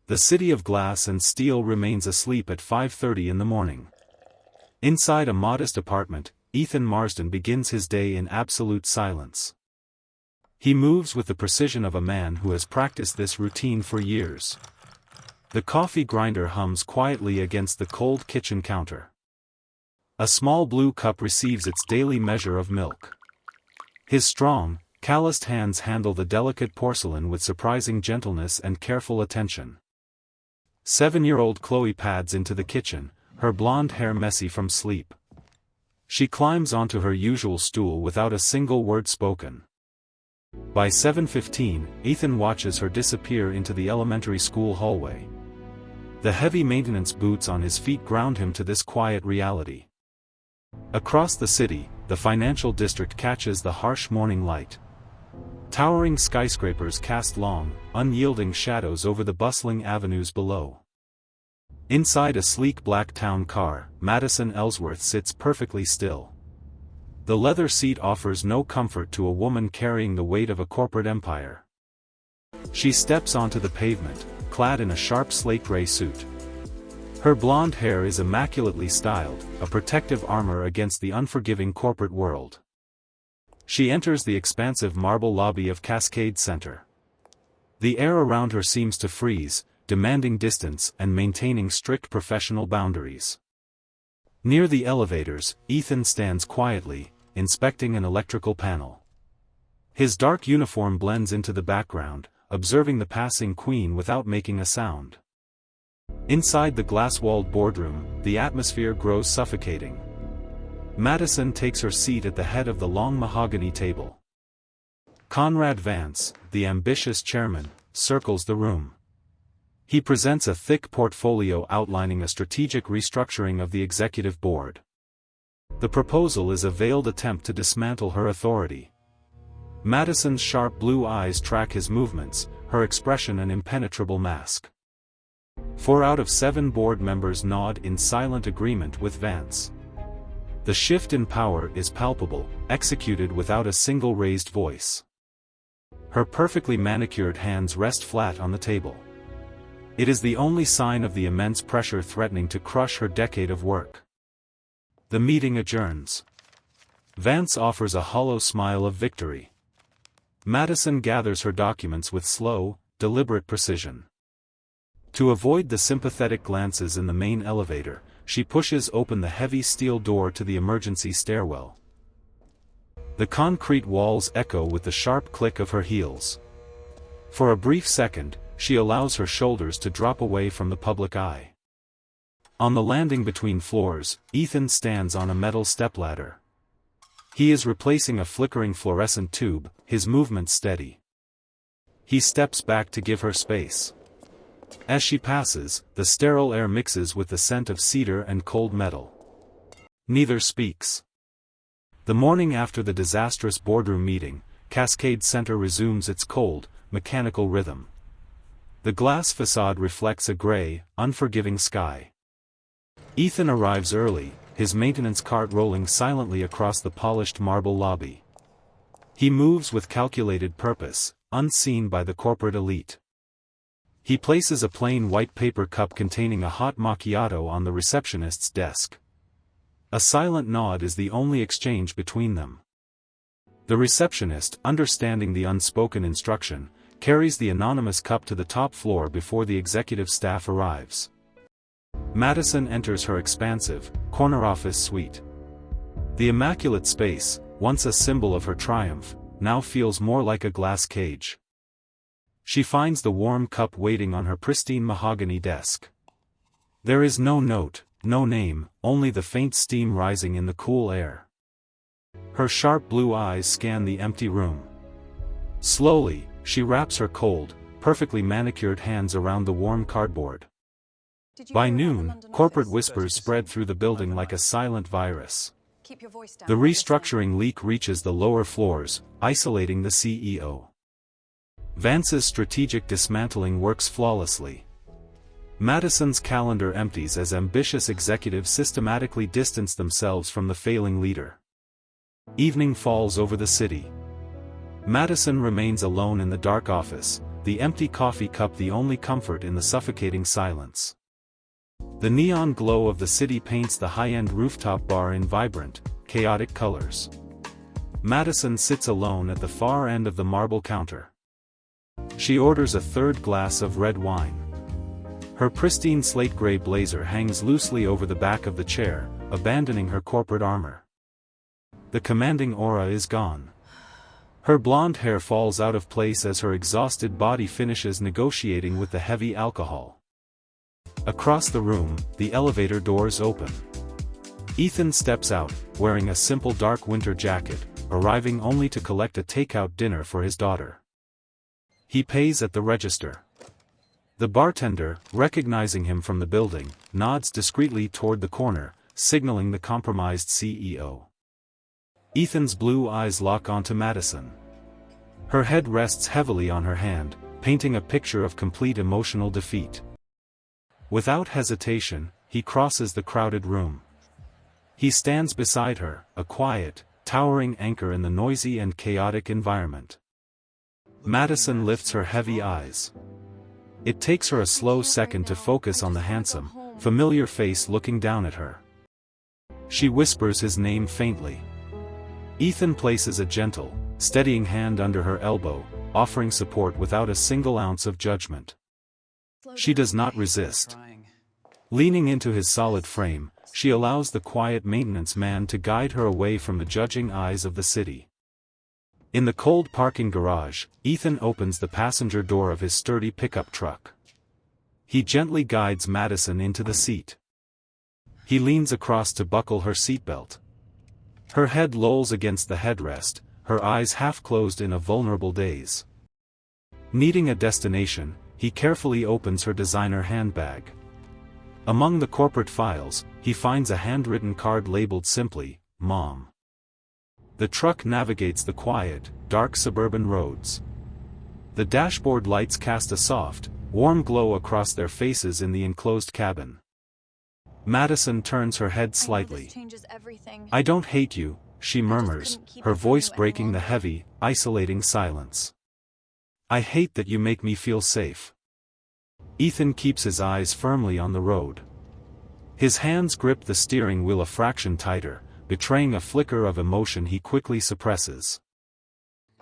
The city of glass and steel remains asleep at 5:30 in the morning. Inside a modest apartment, Ethan Marsden begins his day in absolute silence. He moves with the precision of a man who has practiced this routine for years. The coffee grinder hums quietly against the cold kitchen counter. A small blue cup receives its daily measure of milk. His strong, calloused hands handle the delicate porcelain with surprising gentleness and careful attention. 7-year-old Chloe pads into the kitchen, her blonde hair messy from sleep. She climbs onto her usual stool without a single word spoken. By 7:15, Ethan watches her disappear into the elementary school hallway. The heavy maintenance boots on his feet ground him to this quiet reality. Across the city, the financial district catches the harsh morning light. Towering skyscrapers cast long, unyielding shadows over the bustling avenues below. Inside a sleek black town car, Madison Ellsworth sits perfectly still. The leather seat offers no comfort to a woman carrying the weight of a corporate empire. She steps onto the pavement, clad in a sharp slate gray suit. Her blonde hair is immaculately styled, a protective armor against the unforgiving corporate world. She enters the expansive marble lobby of Cascade Center. The air around her seems to freeze, demanding distance and maintaining strict professional boundaries. Near the elevators, Ethan stands quietly, inspecting an electrical panel. His dark uniform blends into the background, observing the passing queen without making a sound. Inside the glass-walled boardroom, the atmosphere grows suffocating. Madison takes her seat at the head of the long mahogany table. Conrad Vance, the ambitious chairman, circles the room. He presents a thick portfolio outlining a strategic restructuring of the executive board. The proposal is a veiled attempt to dismantle her authority. Madison's sharp blue eyes track his movements, her expression an impenetrable mask. 4 out of 7 board members nod in silent agreement with Vance. The shift in power is palpable, executed without a single raised voice. Her perfectly manicured hands rest flat on the table. It is the only sign of the immense pressure threatening to crush her decade of work. The meeting adjourns. Vance offers a hollow smile of victory. Madison gathers her documents with slow, deliberate precision. To avoid the sympathetic glances in the main elevator, she pushes open the heavy steel door to the emergency stairwell. The concrete walls echo with the sharp click of her heels. For a brief second, she allows her shoulders to drop away from the public eye. On the landing between floors, Ethan stands on a metal stepladder. He is replacing a flickering fluorescent tube, his movements steady. He steps back to give her space. As she passes, the sterile air mixes with the scent of cedar and cold metal. Neither speaks. The morning after the disastrous boardroom meeting, Cascade Center resumes its cold, mechanical rhythm. The glass facade reflects a gray, unforgiving sky. Ethan arrives early, his maintenance cart rolling silently across the polished marble lobby. He moves with calculated purpose, unseen by the corporate elite. He places a plain white paper cup containing a hot macchiato on the receptionist's desk. A silent nod is the only exchange between them. The receptionist, understanding the unspoken instruction, carries the anonymous cup to the top floor before the executive staff arrives. Madison enters her expansive, corner office suite. The immaculate space, once a symbol of her triumph, now feels more like a glass cage. She finds the warm cup waiting on her pristine mahogany desk. There is no note, no name, only the faint steam rising in the cool air. Her sharp blue eyes scan the empty room. Slowly, she wraps her cold, perfectly manicured hands around the warm cardboard. By noon, corporate whispers spread through the building like a silent virus. The restructuring leak reaches the lower floors, isolating the CEO. Vance's strategic dismantling works flawlessly. Madison's calendar empties as ambitious executives systematically distance themselves from the failing leader. Evening falls over the city. Madison remains alone in the dark office, the empty coffee cup the only comfort in the suffocating silence. The neon glow of the city paints the high-end rooftop bar in vibrant, chaotic colors. Madison sits alone at the far end of the marble counter. She orders a third glass of red wine. Her pristine slate-gray blazer hangs loosely over the back of the chair, abandoning her corporate armor. The commanding aura is gone. Her blonde hair falls out of place as her exhausted body finishes negotiating with the heavy alcohol. Across the room, the elevator doors open. Ethan steps out, wearing a simple dark winter jacket, arriving only to collect a takeout dinner for his daughter. He pays at the register. The bartender, recognizing him from the building, nods discreetly toward the corner, signaling the compromised CEO. Ethan's blue eyes lock onto Madison. Her head rests heavily on her hand, painting a picture of complete emotional defeat. Without hesitation, he crosses the crowded room. He stands beside her, a quiet, towering anchor in the noisy and chaotic environment. Madison lifts her heavy eyes. It takes her a slow second to focus on the handsome, familiar face looking down at her. She whispers his name faintly. Ethan places a gentle, steadying hand under her elbow, offering support without a single ounce of judgment. She does not resist. Leaning into his solid frame, she allows the quiet maintenance man to guide her away from the judging eyes of the city. In the cold parking garage, Ethan opens the passenger door of his sturdy pickup truck. He gently guides Madison into the seat. He leans across to buckle her seatbelt. Her head lolls against the headrest, her eyes half closed in a vulnerable daze. Needing a destination, he carefully opens her designer handbag. Among the corporate files, he finds a handwritten card labeled simply, "Mom." The truck navigates the quiet, dark suburban roads. The dashboard lights cast a soft, warm glow across their faces in the enclosed cabin. Madison turns her head slightly. "I don't hate you," she murmurs, her voice breaking the heavy, isolating silence. "I hate that you make me feel safe." Ethan keeps his eyes firmly on the road. His hands grip the steering wheel a fraction tighter, betraying a flicker of emotion he quickly suppresses.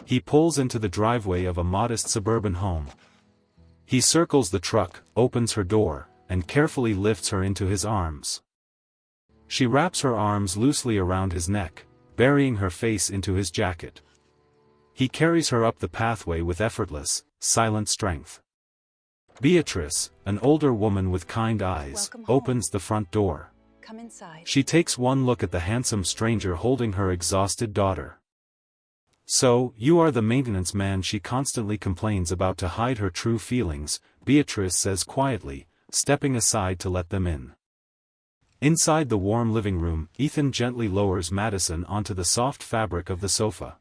He pulls into the driveway of a modest suburban home. He circles the truck, opens her door, and carefully lifts her into his arms. She wraps her arms loosely around his neck, burying her face into his jacket. He carries her up the pathway with effortless, silent strength. Beatrice, an older woman with kind eyes, opens the front door. Come inside. She takes one look at the handsome stranger holding her exhausted daughter. "So, you are the maintenance man she constantly complains about to hide her true feelings," Beatrice says quietly, stepping aside to let them in. Inside the warm living room, Ethan gently lowers Madison onto the soft fabric of the sofa.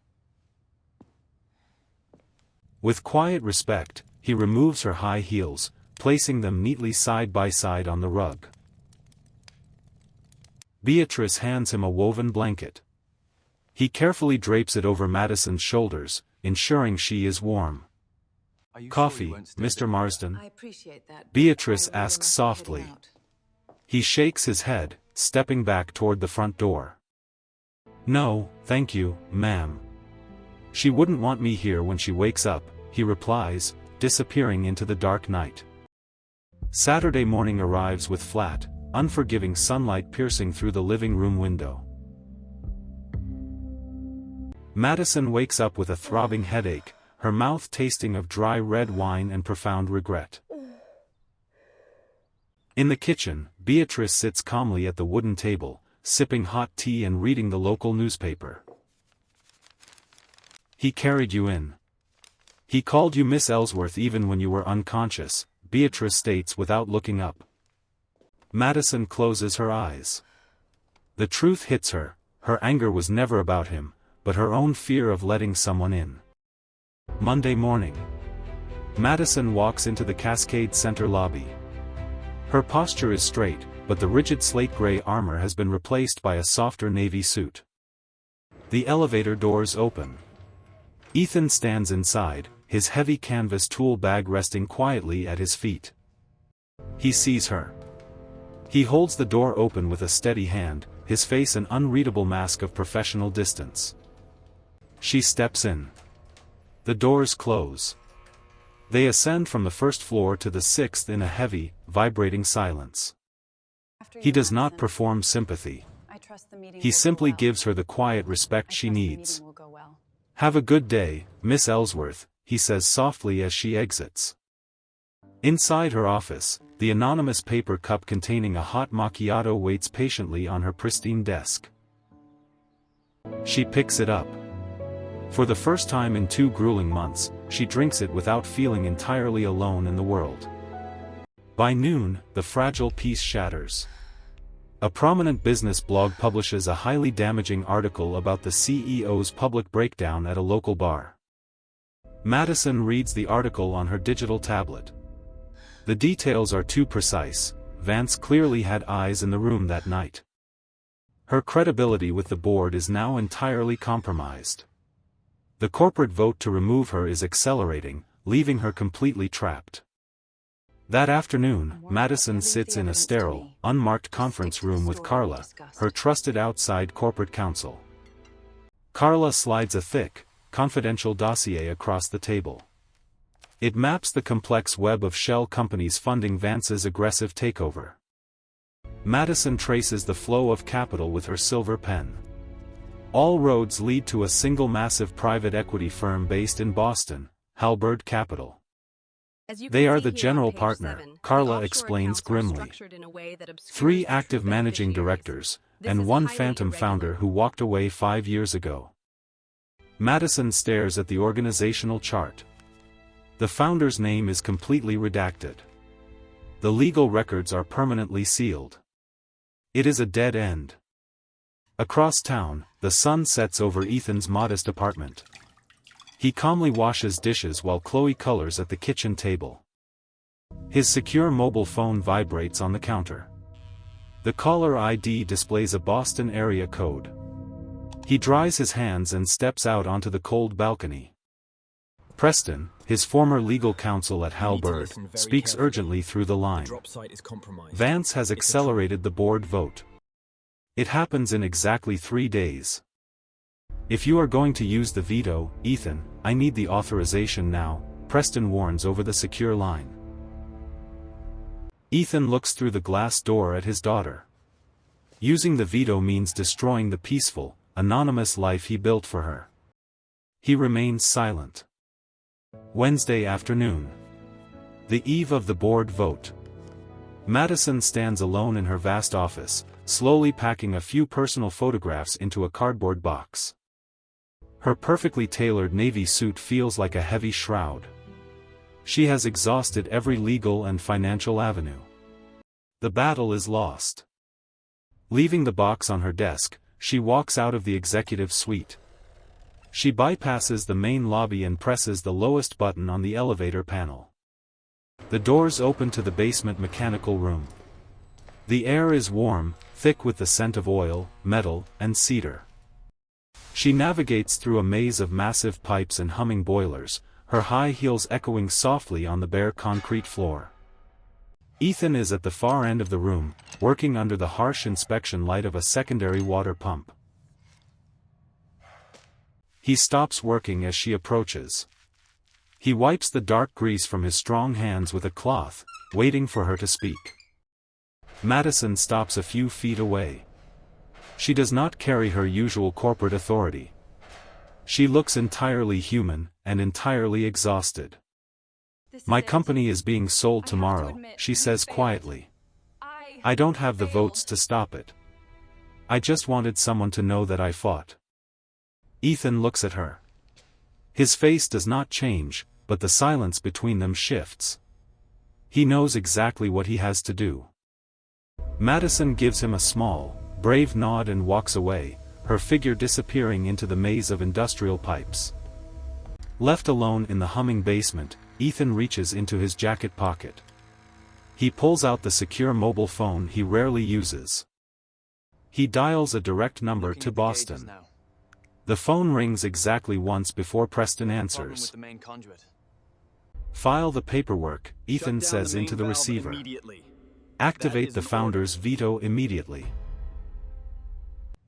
With quiet respect, he removes her high heels, placing them neatly side by side on the rug. Beatrice hands him a woven blanket. He carefully drapes it over Madison's shoulders, ensuring she is warm. "Coffee, Mr. Marsden?" I appreciate that. Beatrice asks softly. He shakes his head, stepping back toward the front door. "No, thank you, ma'am. She wouldn't want me here when she wakes up," he replies, disappearing into the dark night. Saturday morning arrives with flat, unforgiving sunlight piercing through the living room window. Madison wakes up with a throbbing headache, her mouth tasting of dry red wine and profound regret. In the kitchen, Beatrice sits calmly at the wooden table, sipping hot tea and reading the local newspaper. "He carried you in. He called you Miss Ellsworth even when you were unconscious," Beatrice states without looking up. Madison closes her eyes. The truth hits her, her anger was never about him, but her own fear of letting someone in. Monday morning. Madison walks into the Cascade Center lobby. Her posture is straight, but the rigid slate-gray armor has been replaced by a softer navy suit. The elevator doors open. Ethan stands inside, his heavy canvas tool bag resting quietly at his feet. He sees her. He holds the door open with a steady hand, his face an unreadable mask of professional distance. She steps in. The doors close. They ascend from the first floor to the sixth in a heavy, vibrating silence. He does not perform sympathy. He simply gives her the quiet respect she needs. "Have a good day, Miss Ellsworth," he says softly as she exits. Inside her office, the anonymous paper cup containing a hot macchiato waits patiently on her pristine desk. She picks it up. For the first time in 2 grueling months, she drinks it without feeling entirely alone in the world. By noon, the fragile peace shatters. A prominent business blog publishes a highly damaging article about the CEO's public breakdown at a local bar. Madison reads the article on her digital tablet. The details are too precise. Vance clearly had eyes in the room that night. Her credibility with the board is now entirely compromised. The corporate vote to remove her is accelerating, leaving her completely trapped. That afternoon, Madison sits in a sterile, unmarked conference room with Carla, her trusted outside corporate counsel. Carla slides a thick, confidential dossier across the table. It maps the complex web of shell companies funding Vance's aggressive takeover. Madison traces the flow of capital with her silver pen. All roads lead to a single massive private equity firm based in Boston, Halberd Capital. They are the general partner, Carla explains grimly. 3 active managing directors, and 1 phantom founder who walked away 5 years ago. Madison stares at the organizational chart. The founder's name is completely redacted. The legal records are permanently sealed. It is a dead end. Across town, the sun sets over Ethan's modest apartment. He calmly washes dishes while Chloe colors at the kitchen table. His secure mobile phone vibrates on the counter. The caller ID displays a Boston area code. He dries his hands and steps out onto the cold balcony. Preston, his former legal counsel at Halberd, speaks urgently through the line. Vance has accelerated the board vote. It happens in exactly 3 days. "If you are going to use the veto, Ethan, I need the authorization now," Preston warns over the secure line. Ethan looks through the glass door at his daughter. Using the veto means destroying the peaceful, anonymous life he built for her. He remains silent. Wednesday afternoon. The eve of the board vote. Madison stands alone in her vast office, slowly packing a few personal photographs into a cardboard box. Her perfectly tailored navy suit feels like a heavy shroud. She has exhausted every legal and financial avenue. The battle is lost. Leaving the box on her desk, she walks out of the executive suite. She bypasses the main lobby and presses the lowest button on the elevator panel. The doors open to the basement mechanical room. The air is warm, thick with the scent of oil, metal, and cedar. She navigates through a maze of massive pipes and humming boilers, her high heels echoing softly on the bare concrete floor. Ethan is at the far end of the room, working under the harsh inspection light of a secondary water pump. He stops working as she approaches. He wipes the dark grease from his strong hands with a cloth, waiting for her to speak. Madison stops a few feet away. She does not carry her usual corporate authority. She looks entirely human, and entirely exhausted. "My company is being sold tomorrow," she says quietly. "I don't have the votes to stop it. I just wanted someone to know that I fought." Ethan looks at her. His face does not change, but the silence between them shifts. He knows exactly what he has to do. Madison gives him a small, brave nod and walks away, her figure disappearing into the maze of industrial pipes. Left alone in the humming basement, Ethan reaches into his jacket pocket. He pulls out the secure mobile phone he rarely uses. He dials a direct number to Boston. The phone rings exactly once before Preston answers. File the paperwork, Ethan says into the receiver. Activate the founder's veto immediately.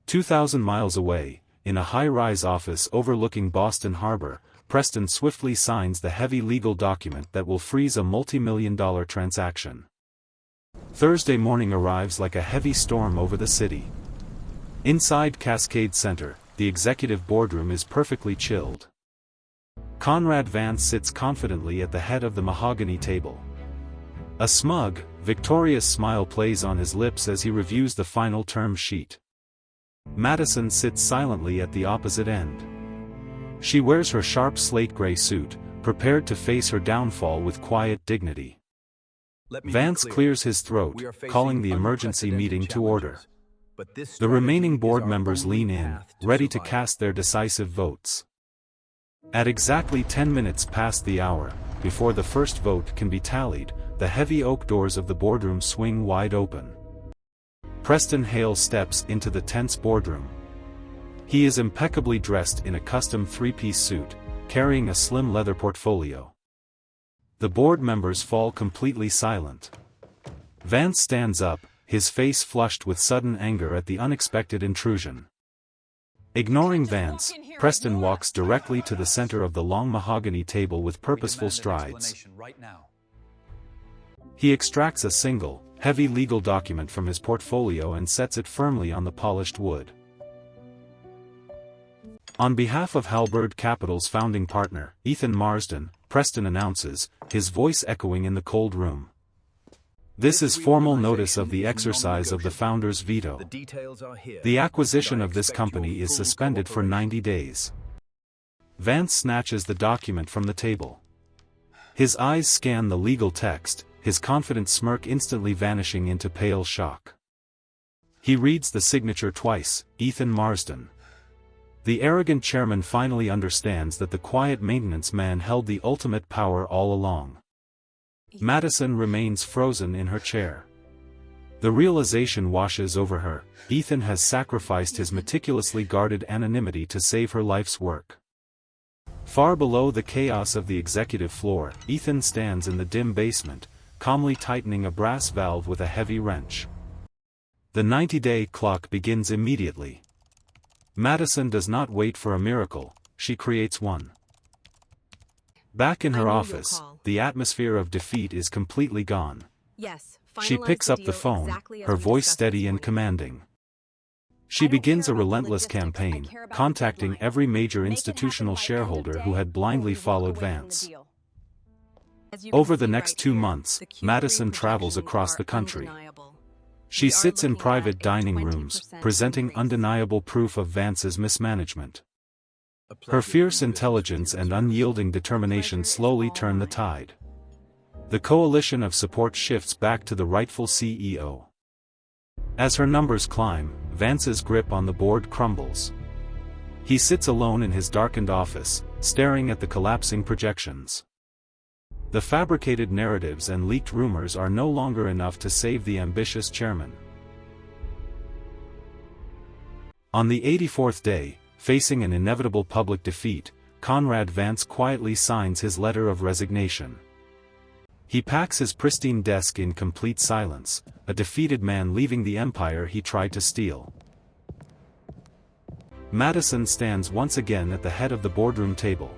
2,000 miles away, in a high-rise office overlooking Boston Harbor, Preston swiftly signs the heavy legal document that will freeze a multi-million-dollar transaction. Thursday morning arrives like a heavy storm over the city. Inside Cascade Center, the executive boardroom is perfectly chilled. Conrad Vance sits confidently at the head of the mahogany table. A smug, victorious smile plays on his lips as he reviews the final term sheet. Madison sits silently at the opposite end. She wears her sharp slate-gray suit, prepared to face her downfall with quiet dignity. Vance clears his throat, calling the emergency meeting to order. The remaining board members lean in, ready to cast their decisive votes. At exactly 10 minutes past the hour, before the first vote can be tallied, the heavy oak doors of the boardroom swing wide open. Preston Hale steps into the tense boardroom. He is impeccably dressed in a custom three-piece suit, carrying a slim leather portfolio. The board members fall completely silent. Vance stands up, his face flushed with sudden anger at the unexpected intrusion. Ignoring Vance, Preston walks directly to the center of the long mahogany table with purposeful strides. He extracts a single, heavy legal document from his portfolio and sets it firmly on the polished wood. On behalf of Halberd Capital's founding partner, Ethan Marsden, Preston announces, his voice echoing in the cold room. This is formal notice of the exercise of the founder's veto. The acquisition of this company is suspended for 90 days. Vance snatches the document from the table. His eyes scan the legal text, his confident smirk instantly vanishing into pale shock. He reads the signature twice, Ethan Marsden. The arrogant chairman finally understands that the quiet maintenance man held the ultimate power all along. Madison remains frozen in her chair. The realization washes over her, Ethan has sacrificed his meticulously guarded anonymity to save her life's work. Far below the chaos of the executive floor, Ethan stands in the dim basement, calmly tightening a brass valve with a heavy wrench. The 90-day clock begins immediately. Madison does not wait for a miracle, she creates one. Back in her office, the atmosphere of defeat is completely gone. Yes, she picks up the phone, her voice steady and commanding. She begins a relentless campaign, contacting every major institutional shareholder who had blindly followed Vance. Over the next 2 months, Madison travels across the country. She sits in private dining rooms, presenting undeniable proof of Vance's mismanagement. Her fierce intelligence and unyielding determination slowly turn the tide. The coalition of support shifts back to the rightful CEO. As her numbers climb, Vance's grip on the board crumbles. He sits alone in his darkened office, staring at the collapsing projections. The fabricated narratives and leaked rumors are no longer enough to save the ambitious chairman. On the 84th day, facing an inevitable public defeat, Conrad Vance quietly signs his letter of resignation. He packs his pristine desk in complete silence, a defeated man leaving the empire he tried to steal. Madison stands once again at the head of the boardroom table.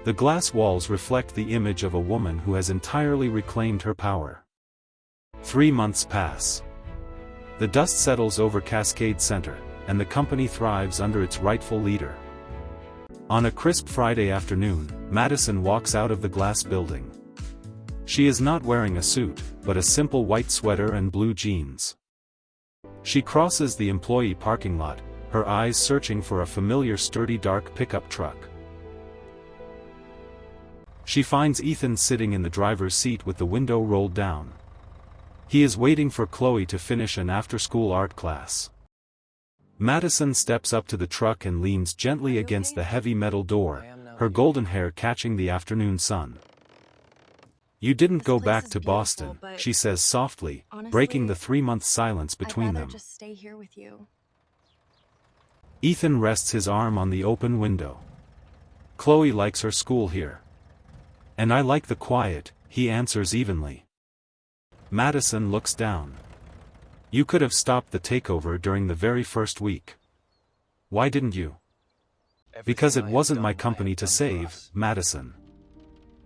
The glass walls reflect the image of a woman who has entirely reclaimed her power. 3 months pass. The dust settles over Cascade Center, and the company thrives under its rightful leader. On a crisp Friday afternoon, Madison walks out of the glass building. She is not wearing a suit, but a simple white sweater and blue jeans. She crosses the employee parking lot, her eyes searching for a familiar sturdy dark pickup truck. She finds Ethan sitting in the driver's seat with the window rolled down. He is waiting for Chloe to finish an after-school art class. Madison steps up to the truck and leans gently against the heavy metal door, her golden hair catching the afternoon sun. "You didn't go back to Boston," she says softly, breaking the 3-month silence between them. Just stay here with you. Ethan rests his arm on the open window. "Chloe likes her school here. And I like the quiet, he answers evenly. Madison looks down. You could have stopped the takeover during the very first week. Why didn't you? Because it wasn't my company to save, Madison.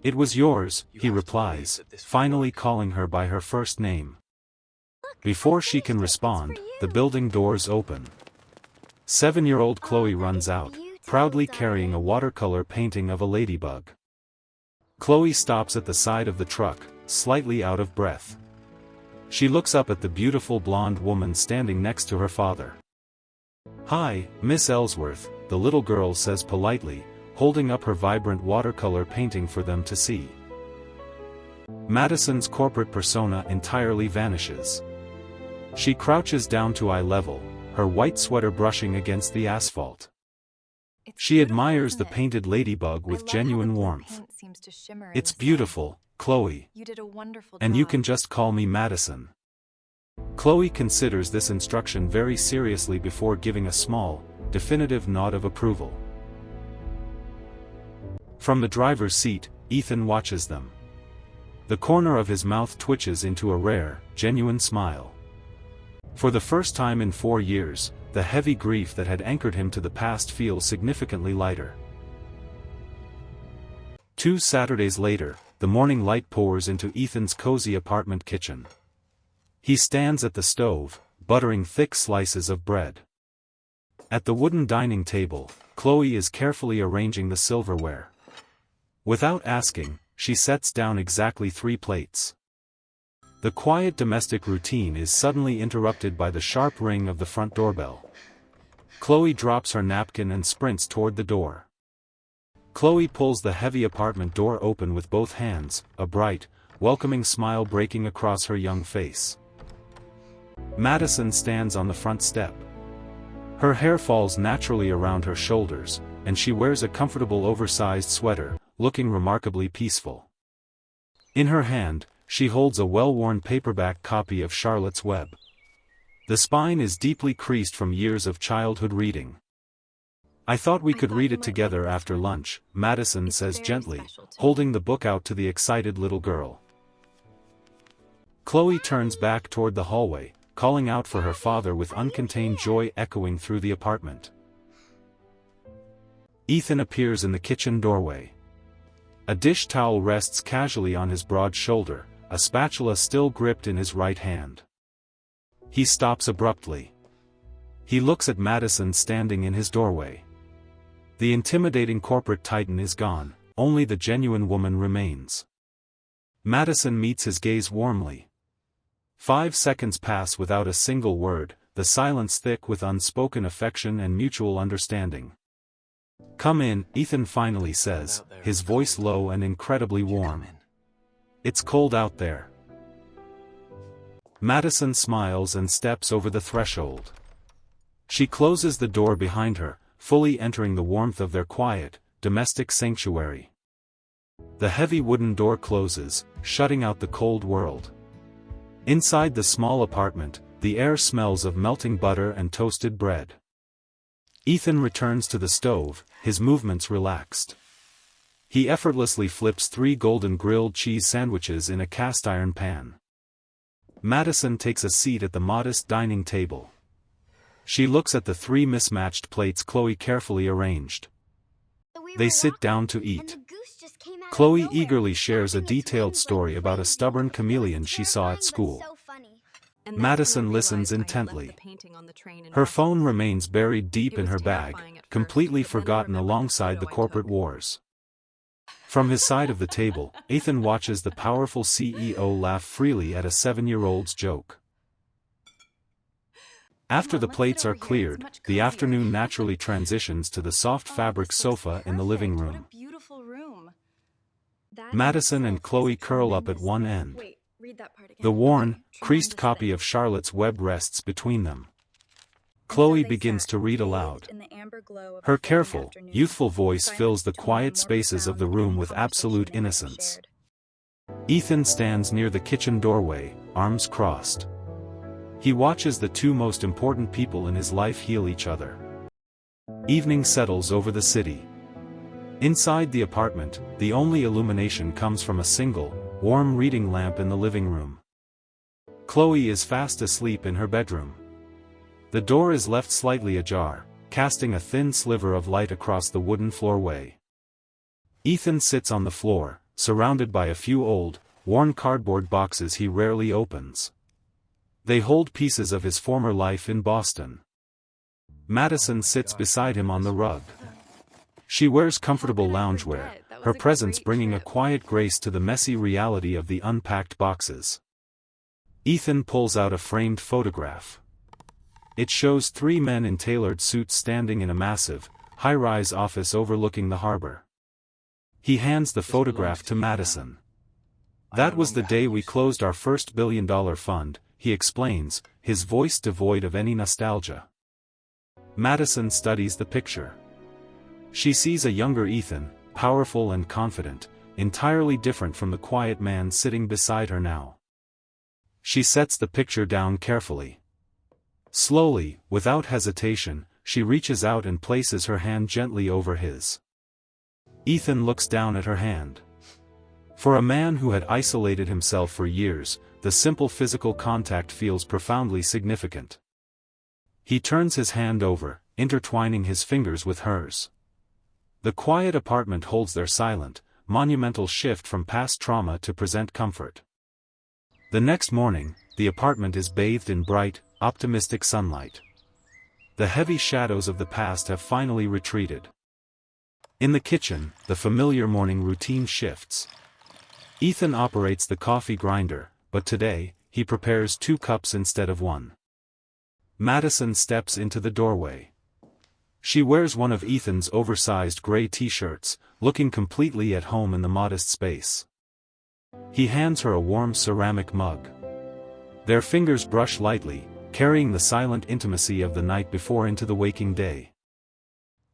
It was yours, he replies, finally calling her by her first name. Before she can respond, the building doors open. 7-year-old Chloe runs out, proudly carrying a watercolor painting of a ladybug. Chloe stops at the side of the truck, slightly out of breath. She looks up at the beautiful blonde woman standing next to her father. "Hi, Miss Ellsworth," the little girl says politely, holding up her vibrant watercolor painting for them to see. Madison's corporate persona entirely vanishes. She crouches down to eye level, her white sweater brushing against the asphalt. She admires the painted ladybug with genuine warmth. "It's beautiful, Chloe. You did a wonderful job. And you can just call me Madison." Chloe considers this instruction very seriously before giving a small, definitive nod of approval. From the driver's seat, Ethan watches them. The corner of his mouth twitches into a rare, genuine smile. For the first time in 4 years, the heavy grief that had anchored him to the past feels significantly lighter. 2 Saturdays later, the morning light pours into Ethan's cozy apartment kitchen. He stands at the stove, buttering thick slices of bread. At the wooden dining table, Chloe is carefully arranging the silverware. Without asking, she sets down exactly 3 plates. The quiet domestic routine is suddenly interrupted by the sharp ring of the front doorbell. Chloe drops her napkin and sprints toward the door. Chloe pulls the heavy apartment door open with both hands, a bright, welcoming smile breaking across her young face. Madison stands on the front step. Her hair falls naturally around her shoulders, and she wears a comfortable oversized sweater, looking remarkably peaceful. In her hand, she holds a well-worn paperback copy of Charlotte's Web. The spine is deeply creased from years of childhood reading. "I thought we could read it together after lunch," Madison says gently, holding the book out to the excited little girl. Chloe turns back toward the hallway, calling out for her father with uncontained joy echoing through the apartment. Ethan appears in the kitchen doorway. A dish towel rests casually on his broad shoulder, a spatula still gripped in his right hand. He stops abruptly. He looks at Madison standing in his doorway. The intimidating corporate titan is gone, only the genuine woman remains. Madison meets his gaze warmly. 5 seconds pass without a single word, the silence thick with unspoken affection and mutual understanding. "Come in," Ethan finally says, his voice low and incredibly warm. "It's cold out there." Madison smiles and steps over the threshold. She closes the door behind her, fully entering the warmth of their quiet, domestic sanctuary. The heavy wooden door closes, shutting out the cold world. Inside the small apartment, the air smells of melting butter and toasted bread. Ethan returns to the stove, his movements relaxed. He effortlessly flips 3 golden grilled cheese sandwiches in a cast-iron pan. Madison takes a seat at the modest dining table. She looks at the 3 mismatched plates Chloe carefully arranged. They sit down to eat. Chloe eagerly shares a detailed story about a stubborn chameleon she saw at school. Madison listens intently. Her phone remains buried deep in her bag, completely forgotten alongside the corporate wars. From his side of the table, Ethan watches the powerful CEO laugh freely at a 7-year-old's joke. After the plates are cleared, the afternoon naturally transitions to the soft fabric sofa in the living room. Madison and Chloe curl up at one end. The worn, creased copy of Charlotte's Web rests between them. Chloe begins to read aloud. Her careful, youthful voice fills the quiet spaces of the room with absolute innocence. Ethan stands near the kitchen doorway, arms crossed. He watches the 2 most important people in his life heal each other. Evening settles over the city. Inside the apartment, the only illumination comes from a single, warm reading lamp in the living room. Chloe is fast asleep in her bedroom. The door is left slightly ajar, casting a thin sliver of light across the wooden floorway. Ethan sits on the floor, surrounded by a few old, worn cardboard boxes he rarely opens. They hold pieces of his former life in Boston. Madison sits beside him on the rug. She wears comfortable loungewear, her presence bringing a quiet grace to the messy reality of the unpacked boxes. Ethan pulls out a framed photograph. It shows three men in tailored suits standing in a massive, high-rise office overlooking the harbor. He hands the photograph to Madison. "That was the day we closed our first billion-dollar fund," he explains, his voice devoid of any nostalgia. Madison studies the picture. She sees a younger Ethan, powerful and confident, entirely different from the quiet man sitting beside her now. She sets the picture down carefully. Slowly, without hesitation, she reaches out and places her hand gently over his. Ethan looks down at her hand. For a man who had isolated himself for years, the simple physical contact feels profoundly significant. He turns his hand over, intertwining his fingers with hers. The quiet apartment holds their silent, monumental shift from past trauma to present comfort. The next morning, the apartment is bathed in bright, optimistic sunlight. The heavy shadows of the past have finally retreated. In the kitchen, the familiar morning routine shifts. Ethan operates the coffee grinder, but today, he prepares 2 cups instead of 1. Madison steps into the doorway. She wears one of Ethan's oversized gray t-shirts, looking completely at home in the modest space. He hands her a warm ceramic mug. Their fingers brush lightly, carrying the silent intimacy of the night before into the waking day.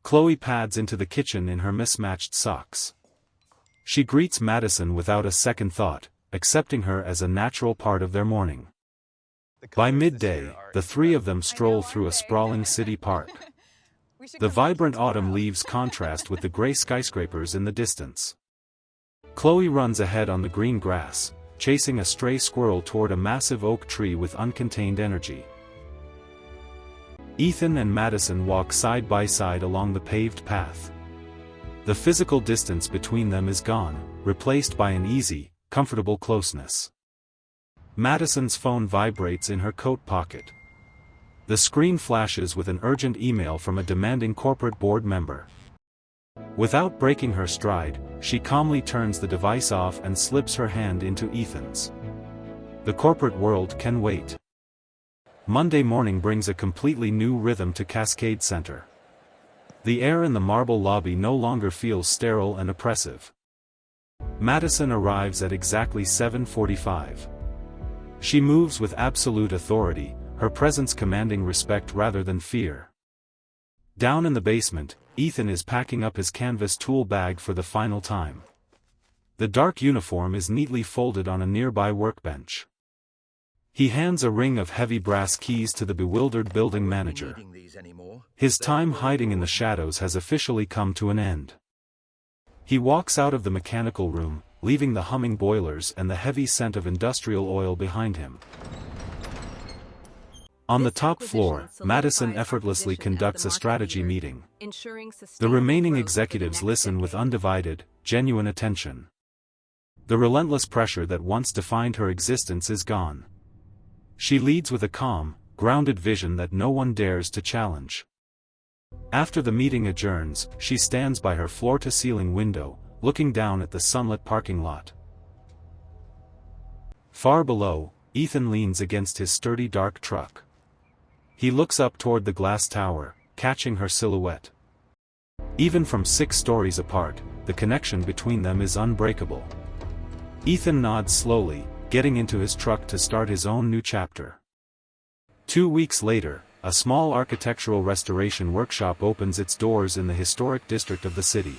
Chloe pads into the kitchen in her mismatched socks. She greets Madison without a second thought, accepting her as a natural part of their morning. By midday, the three of them stroll through a sprawling city park. The vibrant autumn leaves contrast with the gray skyscrapers in the distance. Chloe runs ahead on the green grass, chasing a stray squirrel toward a massive oak tree with uncontained energy. Ethan and Madison walk side by side along the paved path. The physical distance between them is gone, replaced by an easy, comfortable closeness. Madison's phone vibrates in her coat pocket. The screen flashes with an urgent email from a demanding corporate board member. Without breaking her stride, she calmly turns the device off and slips her hand into Ethan's. The corporate world can wait. Monday morning brings a completely new rhythm to Cascade Center. The air in the marble lobby no longer feels sterile and oppressive. Madison arrives at exactly 7:45. She moves with absolute authority, her presence commanding respect rather than fear. Down in the basement, Ethan is packing up his canvas tool bag for the final time. The dark uniform is neatly folded on a nearby workbench. He hands a ring of heavy brass keys to the bewildered building manager. His time hiding in the shadows has officially come to an end. He walks out of the mechanical room, leaving the humming boilers and the heavy scent of industrial oil behind him. On the top floor, Madison effortlessly conducts a strategy meeting. The remaining executives listen with undivided, genuine attention. The relentless pressure that once defined her existence is gone. She leads with a calm, grounded vision that no one dares to challenge. After the meeting adjourns, she stands by her floor-to-ceiling window, looking down at the sunlit parking lot. Far below, Ethan leans against his sturdy dark truck. He looks up toward the glass tower, catching her silhouette. Even from 6 stories apart, the connection between them is unbreakable. Ethan nods slowly, getting into his truck to start his own new chapter. 2 weeks later, a small architectural restoration workshop opens its doors in the historic district of the city.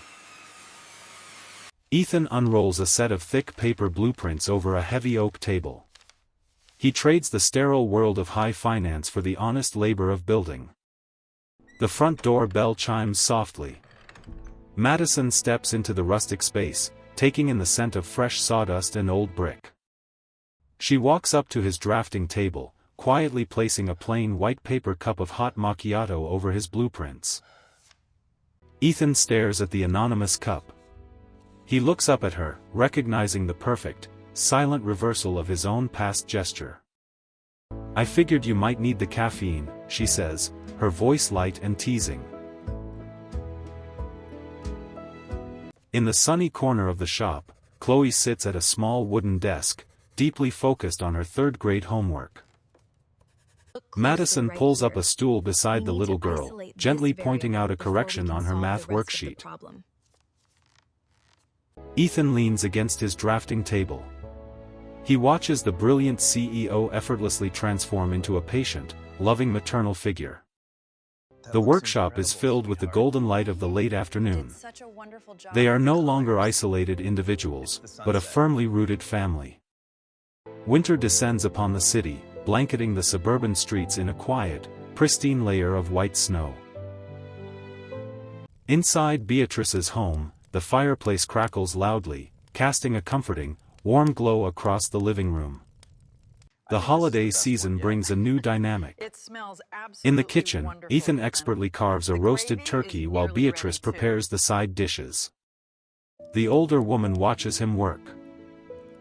Ethan unrolls a set of thick paper blueprints over a heavy oak table. He trades the sterile world of high finance for the honest labor of building. The front door bell chimes softly. Madison steps into the rustic space, taking in the scent of fresh sawdust and old brick. She walks up to his drafting table, quietly placing a plain white paper cup of hot macchiato over his blueprints. Ethan stares at the anonymous cup. He looks up at her, recognizing the perfect, silent reversal of his own past gesture. "I figured you might need the caffeine," she says, her voice light and teasing. In the sunny corner of the shop, Chloe sits at a small wooden desk, deeply focused on her third-grade homework. Madison pulls up a stool beside the little girl, gently pointing out a correction on her math worksheet. Ethan leans against his drafting table. He watches the brilliant CEO effortlessly transform into a patient, loving maternal figure. The workshop is filled with the golden light of the late afternoon. They are no longer isolated individuals, but a firmly rooted family. Winter descends upon the city, blanketing the suburban streets in a quiet, pristine layer of white snow. Inside Beatrice's home, the fireplace crackles loudly, casting a comforting, warm glow across the living room. The holiday season brings a new dynamic. In the kitchen, Ethan expertly carves a roasted turkey while Beatrice prepares the side dishes. The older woman watches him work.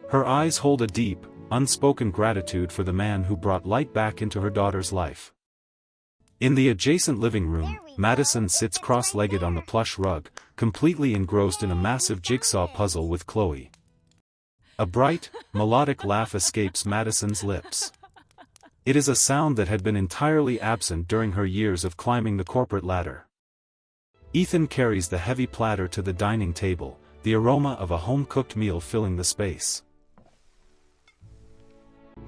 Her eyes hold a deep, unspoken gratitude for the man who brought light back into her daughter's life. In the adjacent living room, Madison sits cross-legged on the plush rug, completely engrossed in a massive jigsaw puzzle with Chloe. A bright, melodic laugh escapes Madison's lips. It is a sound that had been entirely absent during her years of climbing the corporate ladder. Ethan carries the heavy platter to the dining table, the aroma of a home-cooked meal filling the space.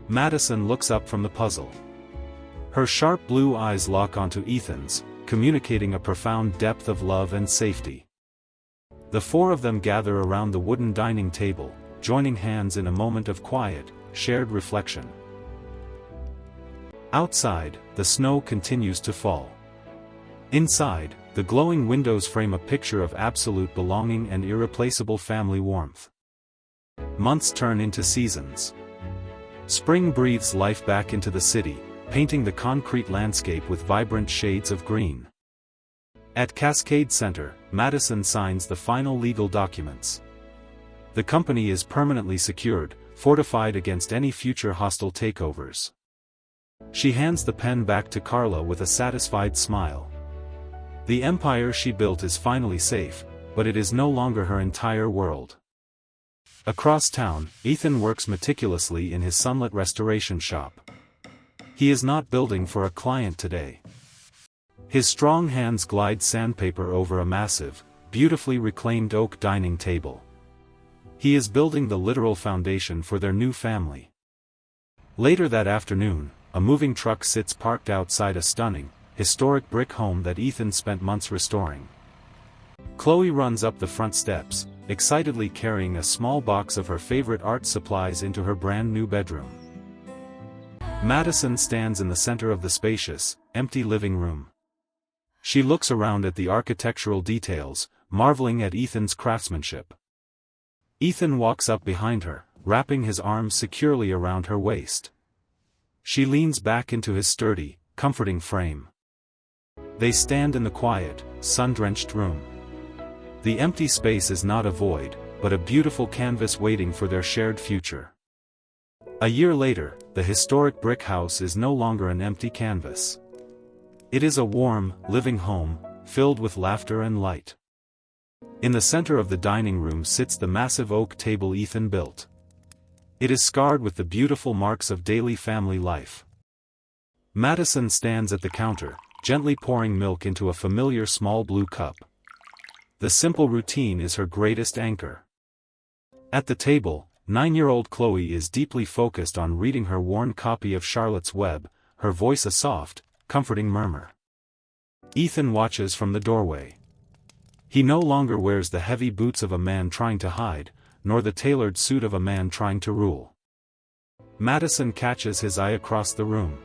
Madison looks up from the puzzle. Her sharp blue eyes lock onto Ethan's, communicating a profound depth of love and safety. The four of them gather around the wooden dining table, joining hands in a moment of quiet, shared reflection. Outside, the snow continues to fall. Inside, the glowing windows frame a picture of absolute belonging and irreplaceable family warmth. Months turn into seasons. Spring breathes life back into the city, painting the concrete landscape with vibrant shades of green. At Cascade Center, Madison signs the final legal documents. The company is permanently secured, fortified against any future hostile takeovers. She hands the pen back to Carla with a satisfied smile. The empire she built is finally safe, but it is no longer her entire world. Across town, Ethan works meticulously in his sunlit restoration shop. He is not building for a client today. His strong hands glide sandpaper over a massive, beautifully reclaimed oak dining table. He is building the literal foundation for their new family. Later that afternoon, a moving truck sits parked outside a stunning, historic brick home that Ethan spent months restoring. Chloe runs up the front steps, excitedly carrying a small box of her favorite art supplies into her brand new bedroom. Madison stands in the center of the spacious, empty living room. She looks around at the architectural details, marveling at Ethan's craftsmanship. Ethan walks up behind her, wrapping his arms securely around her waist. She leans back into his sturdy, comforting frame. They stand in the quiet, sun-drenched room. The empty space is not a void, but a beautiful canvas waiting for their shared future. A year later, the historic brick house is no longer an empty canvas. It is a warm, living home, filled with laughter and light. In the center of the dining room sits the massive oak table Ethan built. It is scarred with the beautiful marks of daily family life. Madison stands at the counter, gently pouring milk into a familiar small blue cup. The simple routine is her greatest anchor. At the table, 9-year-old Chloe is deeply focused on reading her worn copy of Charlotte's Web, her voice a soft, comforting murmur. Ethan watches from the doorway. He no longer wears the heavy boots of a man trying to hide, nor the tailored suit of a man trying to rule. Madison catches his eye across the room.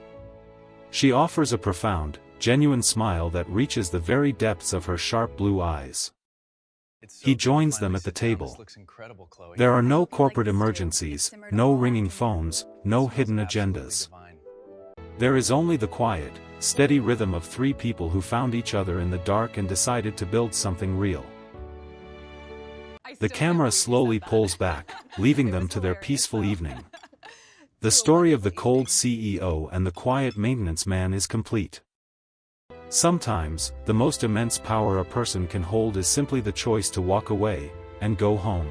She offers a profound, genuine smile that reaches the very depths of her sharp blue eyes. He joins them at the table. There are no corporate emergencies, no ringing phones, no hidden agendas. There is only the quiet, steady rhythm of three people who found each other in the dark and decided to build something real. The camera slowly pulls back, leaving them to their peaceful evening. The story of the cold CEO and the quiet maintenance man is complete. Sometimes, the most immense power a person can hold is simply the choice to walk away and go home.